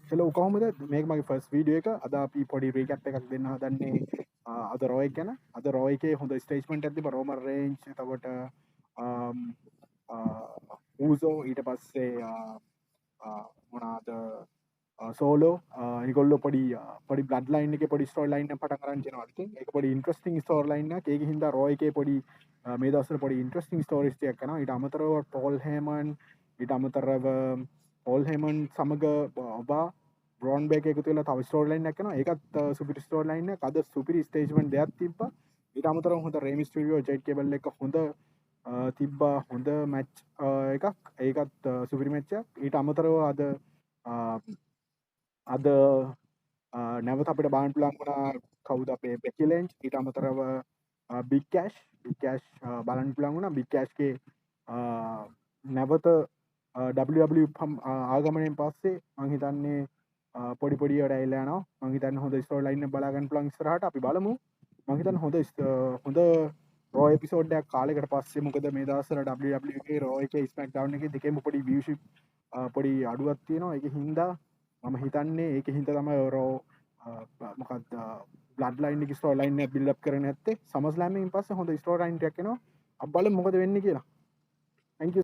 hello කොහොමද මේක මගේ ෆස් වීඩියෝ එක අද අපි පොඩි රීකැප් එකක් දෙන්න හදන්නේ අද රෝයි ගැන අද රෝයිකේ හොඳ ස්ටේජ්මන්ට් ඇති රෝමර් රේන්ජ් එතකොට ඌසෝ ඊට පස්සේ මොනාද සෝලෝ නිකොල්ල පොඩි බ්ලඩ් ලයින් එක පොඩි ස්ටෝර් ලයින් පට කරන්න ති එක පොඩි ඉන්ට්‍රස්ටිං ස්ටෝර් ලයින්න ඒක හිද රෝයකේ පොඩි මේ දවසර පොඩි ඉන්ට්‍රස්ටිං ස්ටෝරිස්ටියක් කන ඉට අමතරව පෝල් හේමන් ඉට අමතරව පෝල් හෙමන් සමඟ ඔබා බ්‍රෝන් බේක එකතු වෙලා තව ස්ටෝර් ලයින් එකන ඒකත් සුපිරි ස්ටෝර් ලයින් අද සුපිරි ස්ටේජ්මන්ට් දෙයක් තිබ්බා ඊට අමතරව හොඳ රේමිස් ටීරියෝ ජෙට් කේබල් එක හොඳ තිබ්බා හොඳ මැච් එකක් ඒකත් සුපිරි මැච්චක් ඊට අමතරව අද නැවත අපිට බාන්න පුළුවන් වුණා කවුද අපේ බෙකිලෙන්ජ් ඊට අමතරව බිග් කෑෂ් බලන්න පුළුවන් වුණා බිග් කෑෂ්ගේ නැවත ආගමනයෙන් පස්සේ මං හිතන්නේ පොඩි පොඩියට ඇල්ලනවා මං හිතන්නේ හොඳ ස්ටෝරි ලයින් එක බලාගන්න පුළුවන් ඉස්සරහට අපි බලමු මං හිතන්නේ හොඳ රෝ එපිසෝඩ්යක් කාලෙකට පස්සේ මොකද මේ දවස්වල WWE එකේ රෝ එකේ ස්මැක්ඩවුන් එකේ දෙකේම පොඩි viewership පොඩි අඩුවක් තියෙනවා ඒක හින්දා මම හිතන්නේ ඒක හින්දා තමයි රෝ මොකක්ද බ්ලඩ් ලයින් එක ස්ටෝරි ලයින් එක බිල්ඩ් අප් කරගෙන නැත්තේ සමස්ලෑම් එකෙන් පස්සේ හොඳ ස්ටෝරි ලයින් එකක් එනවා අපි බලමු මොකද වෙන්නේ කියලා thank you